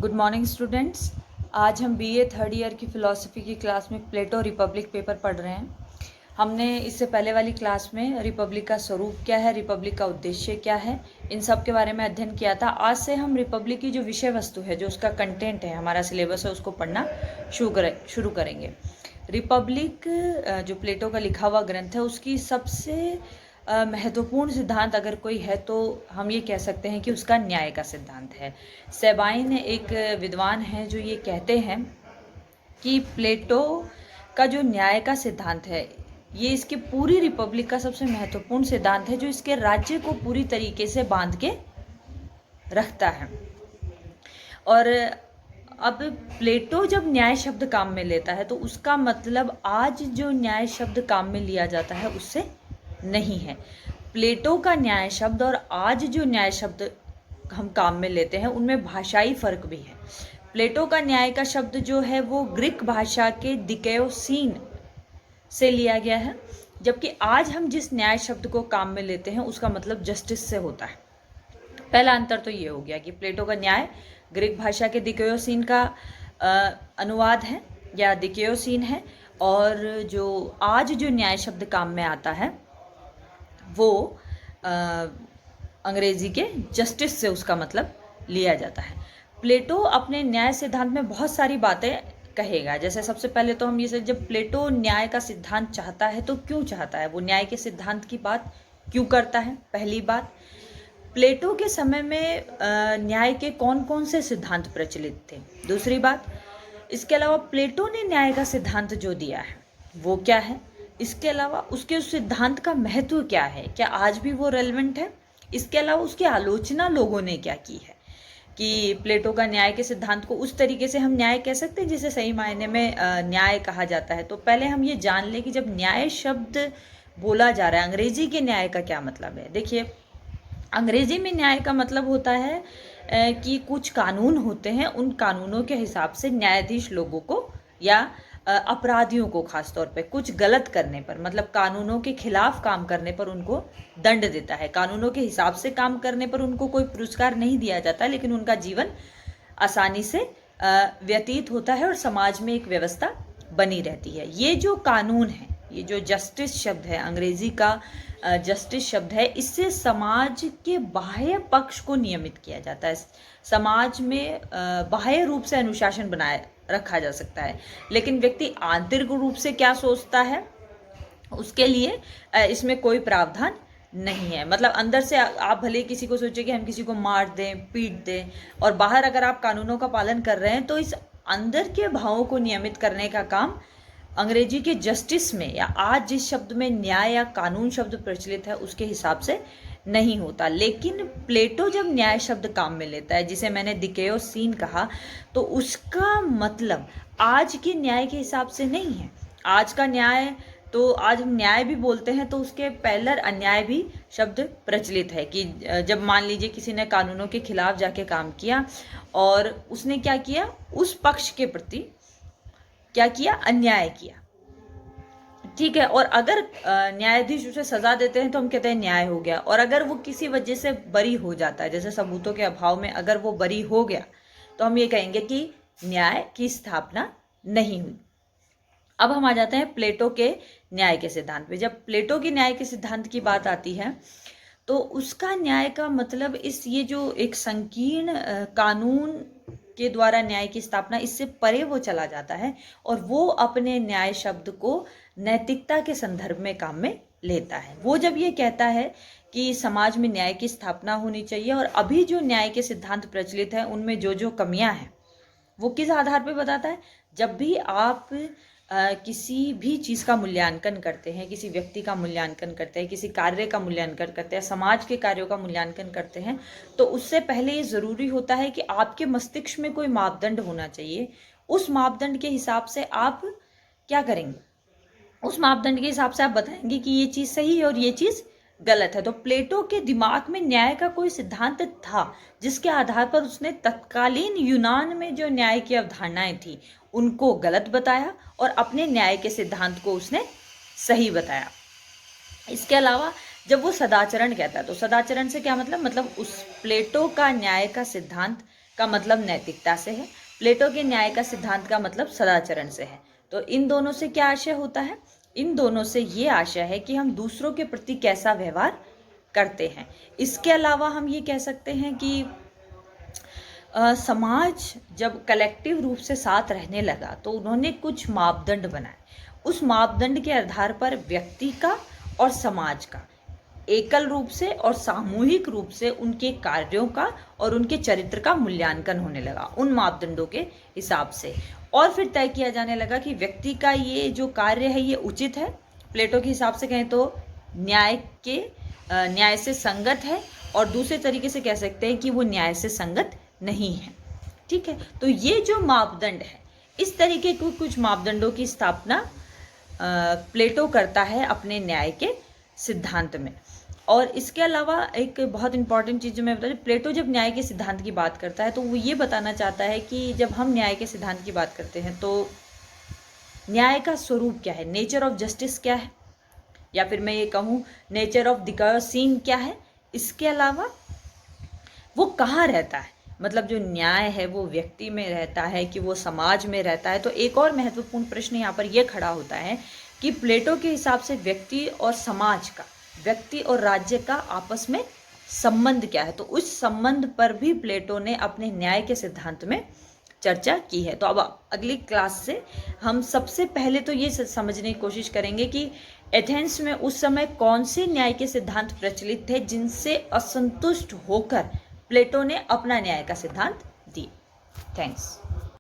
Good morning students. आज हम BA third year की फ़िलॉसफी की क्लास में प्लेटो रिपब्लिक पेपर पढ़ रहे हैं। हमने इससे पहले वाली क्लास में रिपब्लिक का स्वरूप क्या है, रिपब्लिक का उद्देश्य क्या है, इन सब के बारे में अध्ययन किया था। आज से हम रिपब्लिक की जो विषय वस्तु है, जो उसका कंटेंट है, हमारा सिलेबस है, उसको पढ़ना शुरू करेंगे। रिपब्लिक जो प्लेटो का लिखा हुआ ग्रंथ है, उसकी सबसे महत्वपूर्ण सिद्धांत अगर कोई है तो हम ये कह सकते हैं कि उसका न्याय का सिद्धांत है। सेबाइन एक विद्वान हैं जो ये कहते हैं कि प्लेटो का जो न्याय का सिद्धांत है, ये इसकी पूरी रिपब्लिक का सबसे महत्वपूर्ण सिद्धांत है, जो इसके राज्य को पूरी तरीके से बांध के रखता है। और अब प्लेटो जब न्याय शब्द काम में लेता है तो उसका मतलब आज जो न्याय शब्द काम में लिया जाता है उससे नहीं है। प्लेटो का न्याय शब्द और आज जो न्याय शब्द हम काम में लेते हैं उनमें भाषाई फर्क भी है। प्लेटो का न्याय का शब्द जो है वो ग्रीक भाषा के दिकेओसीन से लिया गया है, जबकि आज हम जिस न्याय शब्द को काम में लेते हैं उसका मतलब जस्टिस से होता है। पहला अंतर तो ये हो गया कि प्लेटो का न्याय ग्रीक भाषा के दिकेओसीन का अनुवाद है या दिकेओसीन है, और जो आज जो न्याय शब्द काम में आता है वो अंग्रेजी के जस्टिस से उसका मतलब लिया जाता है। प्लेटो अपने न्याय सिद्धांत में बहुत सारी बातें कहेगा। जैसे सबसे पहले तो हम ये, जब प्लेटो न्याय का सिद्धांत चाहता है तो क्यों चाहता है, वो न्याय के सिद्धांत की बात क्यों करता है। पहली बात, प्लेटो के समय में न्याय के कौन कौन से सिद्धांत प्रचलित थे। दूसरी बात, इसके अलावा प्लेटो ने न्याय का सिद्धांत जो दिया है वो क्या है। इसके अलावा उसके उस सिद्धांत का महत्व क्या है, क्या आज भी वो रेलेवेंट है। इसके अलावा उसकी आलोचना लोगों ने क्या की है कि प्लेटो का न्याय के सिद्धांत को उस तरीके से हम न्याय कह सकते हैं जिसे सही मायने में न्याय कहा जाता है। तो पहले हम ये जान लें कि जब न्याय शब्द बोला जा रहा है, अंग्रेजी के न्याय का क्या मतलब है। देखिए, अंग्रेजी में न्याय का मतलब होता है कि कुछ कानून होते हैं, उन कानूनों के हिसाब से न्यायाधीश लोगों को या अपराधियों को खास तौर पे कुछ गलत करने पर, मतलब कानूनों के खिलाफ काम करने पर उनको दंड देता है। कानूनों के हिसाब से काम करने पर उनको कोई पुरस्कार नहीं दिया जाता, लेकिन उनका जीवन आसानी से व्यतीत होता है और समाज में एक व्यवस्था बनी रहती है। ये जो कानून है, ये जो जस्टिस शब्द है, अंग्रेजी का जस्टिस शब्द है, इससे समाज के बाह्य पक्ष को नियमित किया जाता है। समाज में बाह्य रूप से अनुशासन बनाए रखा जा सकता है, लेकिन व्यक्ति आंतरिक रूप से क्या सोचता है उसके लिए इसमें कोई प्रावधान नहीं है। मतलब अंदर से आप भले किसी को सोचे कि हम किसी को मार दें, पीट दें, और बाहर अगर आप कानूनों का पालन कर रहे हैं तो इस अंदर के भावों को नियमित करने का काम अंग्रेजी के जस्टिस में या आज जिस शब्द में न्याय या कानून शब्द प्रचलित है उसके हिसाब से नहीं होता। लेकिन प्लेटो जब न्याय शब्द काम में लेता है, जिसे मैंने दिकेओसीन कहा, तो उसका मतलब आज के न्याय के हिसाब से नहीं है। आज का न्याय तो आज हम न्याय भी बोलते हैं तो उसके पहले अन्याय भी शब्द प्रचलित है कि जब मान लीजिए किसी ने कानूनों के खिलाफ जाके काम किया और उसने क्या किया, उस पक्ष के प्रति क्या किया, अन्याय किया, ठीक है। और अगर न्यायाधीश उसे सजा देते हैं तो हम कहते हैं न्याय हो गया। और अगर वो किसी वजह से बरी हो जाता है, जैसे सबूतों के अभाव में अगर वो बरी हो गया, तो हम ये कहेंगे कि न्याय की स्थापना नहीं हुई। अब हम आ जाते हैं प्लेटो के न्याय के सिद्धांत पे। जब प्लेटो के न्याय के सिद्धांत की बात आती है तो उसका न्याय का मतलब ये जो एक संकीर्ण कानून के द्वारा न्याय की स्थापना, इससे परे वो चला जाता है और वो अपने न्याय शब्द को नैतिकता के संदर्भ में काम में लेता है। वो जब ये कहता है कि समाज में न्याय की स्थापना होनी चाहिए और अभी जो न्याय के सिद्धांत प्रचलित हैं उनमें जो जो कमियां हैं वो किस आधार पर बताता है। जब भी आप किसी भी चीज़ का मूल्यांकन करते हैं, किसी व्यक्ति का मूल्यांकन करते हैं, किसी कार्य का मूल्यांकन करते हैं, समाज के कार्यों का मूल्यांकन करते हैं, तो उससे पहले ये ज़रूरी होता है कि आपके मस्तिष्क में कोई मापदंड होना चाहिए। उस मापदंड के हिसाब से आप क्या करेंगे, उस मापदंड के हिसाब से आप बताएंगे कि ये चीज़ सही है और ये चीज़ गलत है। तो प्लेटो के दिमाग में न्याय का कोई सिद्धांत था जिसके आधार पर उसने तत्कालीन यूनान में जो न्याय की अवधारणाएं थी उनको गलत बताया और अपने न्याय के सिद्धांत को उसने सही बताया। इसके अलावा जब वो सदाचरण कहता है तो सदाचरण से क्या मतलब उस प्लेटो का न्याय का सिद्धांत का मतलब नैतिकता से है, प्लेटो के न्याय का सिद्धांत का मतलब सदाचरण से है। तो इन दोनों से क्या आशय होता है? इन दोनों से ये आशय है कि हम दूसरों के प्रति कैसा व्यवहार करते हैं। इसके अलावा हम ये कह सकते हैं कि समाज जब कलेक्टिव रूप से साथ रहने लगा तो उन्होंने कुछ मापदंड बनाए। उस मापदंड के आधार पर व्यक्ति का और समाज का एकल रूप से और सामूहिक रूप से उनके कार्यों का और उनके चरित्र का मूल्यांकन होने लगा उन मापदंडों के हिसाब से। और फिर तय किया जाने लगा कि व्यक्ति का ये जो कार्य है ये उचित है, प्लेटो के हिसाब से कहें तो न्याय से संगत है, और दूसरे तरीके से कह सकते हैं कि वो न्याय से संगत नहीं है। ठीक है, तो ये जो मापदंड है, इस तरीके के कुछ मापदंडों की स्थापना प्लेटो करता है अपने न्याय के सिद्धांत में। और इसके अलावा एक बहुत इंपॉर्टेंट चीज़ जो मैं बता दूं, प्लेटो जब न्याय के सिद्धांत की बात करता है तो वो ये बताना चाहता है कि जब हम न्याय के सिद्धांत की बात करते हैं तो न्याय का स्वरूप क्या है, नेचर ऑफ जस्टिस क्या है, या फिर मैं ये कहूँ नेचर ऑफ द सीन क्या है। इसके अलावा वो कहाँ रहता है, मतलब जो न्याय है वो व्यक्ति में रहता है कि वो समाज में रहता है। तो एक और महत्वपूर्ण प्रश्न यहाँ पर यह खड़ा होता है कि प्लेटो के हिसाब से व्यक्ति और समाज का, व्यक्ति और राज्य का आपस में संबंध क्या है। तो उस संबंध पर भी प्लेटो ने अपने न्याय के सिद्धांत में चर्चा की है। तो अब अगली क्लास से हम सबसे पहले तो ये समझने की कोशिश करेंगे कि एथेंस में उस समय कौन से न्याय के सिद्धांत प्रचलित थे जिनसे असंतुष्ट होकर प्लेटो ने अपना न्याय का सिद्धांत दिया। थैंक्स।